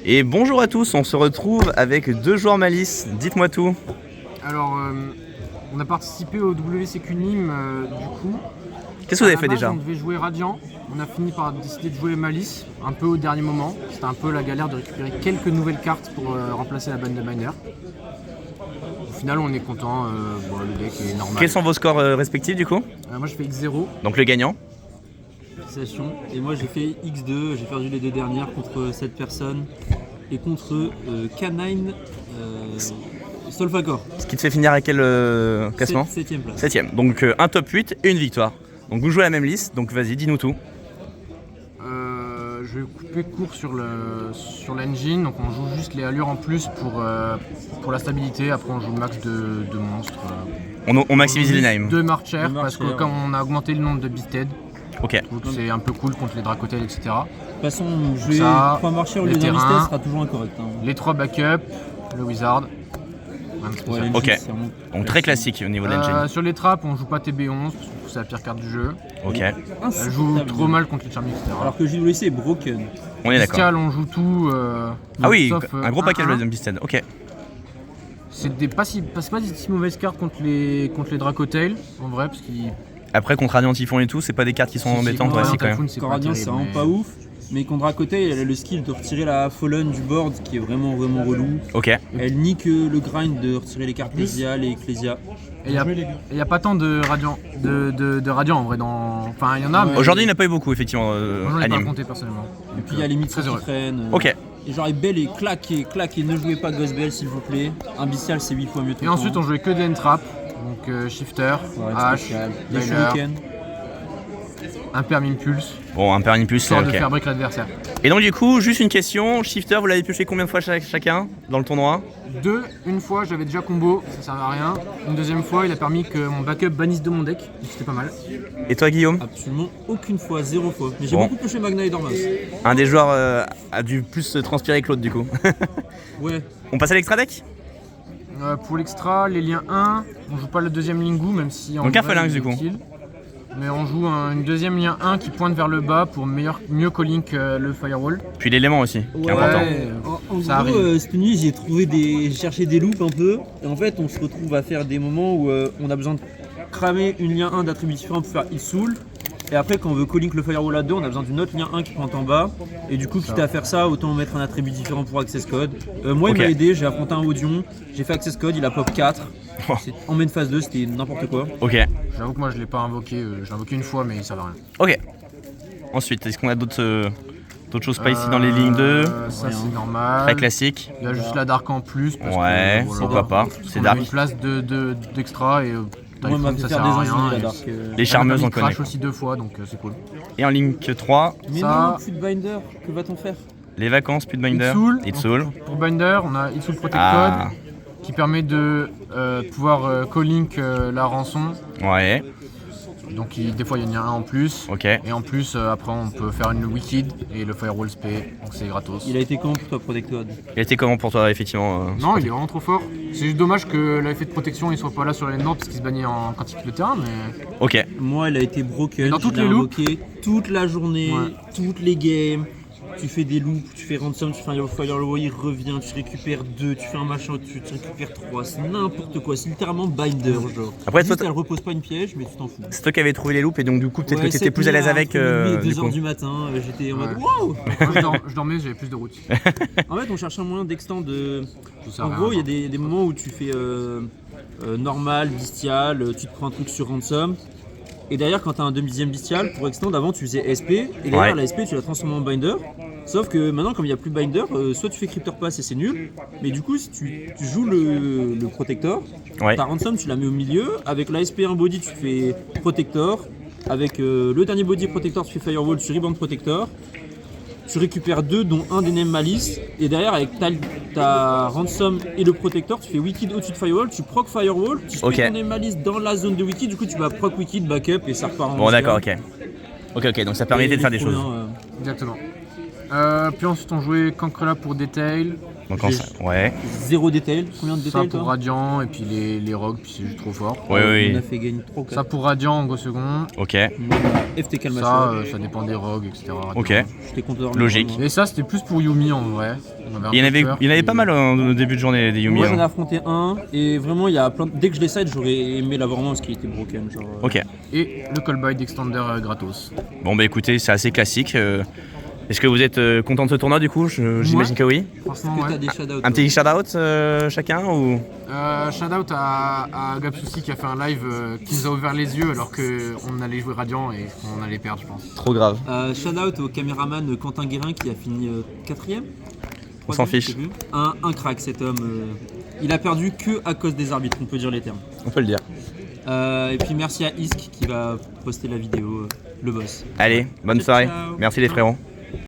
Et bonjour à tous, on se retrouve avec deux joueurs Malice, dites-moi tout. Alors, on a participé au WCQ Nîmes du coup. Qu'est-ce que vous avez fait déjà? On devait jouer Radiant, on a fini par décider de jouer Malice, un peu au dernier moment. C'était un peu la galère de récupérer quelques nouvelles cartes pour remplacer la bande de Binder. Au final, on est content, le deck est normal. Quels sont vos scores respectifs du coup? Moi, je fais X0. Donc le gagnant. Et moi j'ai fait X2, j'ai perdu les deux dernières contre 7 personnes et contre Canine Solfacor. Ce qui te fait finir à quel classement? 7ème place. 7ème, donc un top 8 et une victoire. Donc vous jouez la même liste, donc vas-y, dis-nous tout. Je vais couper court sur l'engine, donc on joue juste les allures en plus pour la stabilité. Après on joue le max de monstres. On maximise les names. Deux marchers parce que comme on a augmenté le nombre de Beasted, ok. c'est un peu cool contre les Dracotels, etc. De toute façon, jouer Ça, 3 marchés au les lieu d'un terrains, Mistès sera toujours incorrect. Hein. Les 3 backups, le Wizard. Ouais, ok, c'est vraiment donc très classique au niveau de l'engine. Sur les trappes, on joue pas TB11 parce que c'est la pire carte du jeu. Ok, Elle joue trop mal contre les Charming, etc. Alors que JWC est broken. on est d'accord. Bestial, on joue tout. Ah oui, sauf, un gros package 1-1. de Beasted, ok. C'est pas si mauvaises cartes contre les Dracotales en vrai, parce qu'ils. Après contre Radiant Typhon et tout, c'est pas des cartes qui sont embêtantes, ouais, si quand même. Coradian c'est vraiment pas ouf. Mais contre Dracotail, elle a le skill de retirer la Fallen du board qui est vraiment relou. Ok. Elle nique le grind de retirer les cartes Ecclesia, les Ecclesia. Et il n'y a pas tant de Radiant, de Radiant en vrai. Enfin, il y en a, mais. Aujourd'hui, il n'y en a pas eu beaucoup, effectivement, J'en ai pas anime. compté personnellement. Et puis il y a les mythes qui traînent. Ok. Et genre, Belle et claque, ne jouez pas Ghost Bell s'il vous plaît. Un bestial c'est 8 fois mieux tout Et le ensuite, temps. on jouait que des N-Trap. Donc Shifter, H, des Dagger, Shuriken. un Perm Impulse, Bon, un Pernipus, c'est histoire de ok. faire break l'adversaire. Et donc, du coup, juste une question, Shifter, vous l'avez pioché combien de fois chacun dans le tournoi? Une fois j'avais déjà combo, ça servait à rien. Une deuxième fois, il a permis que mon backup bannisse de mon deck, donc c'était pas mal. Et toi, Guillaume? Absolument aucune fois, 0 fois. Mais j'ai Bon. beaucoup pioché Magna et Dormas. Un des joueurs a dû plus transpirer que l'autre, du coup. Ouais. On passe à l'extra deck? Pour l'extra, les liens 1, on joue pas le deuxième Lingu, même si en Donc un vrai, phalanx, il est du coup. utile. Mais on joue une deuxième lien 1 qui pointe vers le bas pour mieux calling que le firewall. Puis l'élément aussi, qui est important. En Ça gros, arrive. cette nuit, j'ai cherché des loops un peu. Et en fait, on se retrouve à faire des moments où on a besoin de cramer une lien 1 d'attributs différents pour faire Hit Soul. Et après, quand on veut calling le firewall à 2, on a besoin d'une autre lien 1 qui pointe en bas. Et du coup, quitte à faire ça, autant mettre un attribut différent pour Access Code. Moi, Ok. il m'a aidé, j'ai affronté un Audion, j'ai fait Access Code, il a pop 4. Oh. En main phase 2, c'était n'importe quoi. Ok, J'avoue que moi je l'ai pas invoqué, je l'ai invoqué une fois mais ça va rien. ok. Ensuite, est-ce qu'on a d'autres choses pas ici dans les lignes 2? Ça c'est normal. Très classique. Il y a juste la dark en plus. Parce Ouais, que, pourquoi pas. C'est on a dark. une place d'extra et Moi, m'a Typhoon, fait ça faire sert des à ingénies, rien. la et dark. Les charmeuses, on on connaît. crash aussi 2 fois donc c'est cool. Et en ligne 3, Mais Ça- non, Footbinder, que va-t-on faire? les vacances, plus de binder. It's It's all. Pour Binder, on a It's Soul Protect Ah, Code qui permet de pouvoir call-link la rançon. ouais, Donc des fois il y en a un en plus. ok. Et en plus après on peut faire une Wicked et le Firewall spé, donc c'est gratos. Il a été comment pour toi, Protect Code? Il était comment pour toi, effectivement Non, il est vraiment trop fort. C'est juste dommage que l'effet de protection il soit pas là sur les Nords parce qu'il se bannit quand il quitte le terrain, mais Ok, Moi, elle a été broken. Dans je toutes l'ai les loops invoquée toute la journée, Ouais. toutes les games. Tu fais des loops, tu fais ransom, tu fais un firewall, il revient, tu récupères 2, tu fais un machin, tu récupères 3, c'est n'importe quoi, c'est littéralement binder genre. Après, Juste, toi, elle repose pas une piège, mais tu t'en fous. c'est toi qui avais trouvé les loops et donc du coup, peut-être Ouais, que t'étais plus à l'aise avec. Entre minuit et Du 2h coup. du matin, j'étais en mode Ouais. wow. moi, je dormais, j'avais plus de routes. En fait, on cherche un moyen d'extend de. Ça sert En à gros, il y rien. a des moments où tu fais normal, bestial, tu te prends un truc sur ransom. Et derrière, quand tu as un deuxième bestial, pour extend, avant tu faisais SP, et derrière Ouais. la SP tu la transformes en binder. Sauf que maintenant, comme il n'y a plus binder, soit tu fais Cryptor Pass et c'est nul, mais du coup, si tu joues le protector, Ouais, ta ransom tu la mets au milieu, avec la SP 1 body tu fais protector, avec le dernier body protector tu fais firewall, tu rebound protector. Tu récupères 2 dont un des names malice et derrière avec ta ransom et le protector tu fais wicked au-dessus de firewall, tu proc firewall, tu spray Ok. ton name malice dans la zone de wicked, du coup tu vas proc wicked, backup et ça repart en bon, bestial. d'accord, ok. Ok, donc ça permettait de faire des choses. Exactement. Puis ensuite on jouait Cancrela pour Detail, Donc J'ai- ouais. 0 détail. Combien de Ça détails pour toi? Radiant et puis les rogues, puis c'est juste trop fort. Ouais, On oui. a fait gagner 3 ou 4. Ça pour Radiant en go second. Ok. FTK le Ça, machin. ça dépend des rogues, etc. Ok. J'étais content de Logique. vraiment. Et ça, c'était plus pour Yumi en vrai. On avait un Il y en peu avait, peur il y en avait qu'il- pas mal au début de journée des Yumi. Moi j'en ai hein. affronté un et vraiment il y a plein dès que je l'ai side j'aurais aimé l'avoir moins parce qu'il était broken genre. Ok. Et le callback d'Extender gratos. Bon bah écoutez, c'est assez classique. Est-ce que vous êtes content de ce tournoi du coup? J'imagine que oui. Franchement, Que t'as ouais. des shoutouts. Un petit shout-out chacun ou... Shout out à Gapsusi qui a fait un live qui nous a ouvert les yeux alors qu'on allait jouer Radiant et qu'on allait perdre, je pense. Trop grave. Shout out au caméraman Quentin Guérin qui a fini 4ème. On s'en fiche. Un crack cet homme. Il a perdu que à cause des arbitres, on peut dire les termes. On peut le dire. Et puis merci à Isk qui va poster la vidéo, le boss. Allez, bonne Ciao, soirée. ciao. Merci les frérots.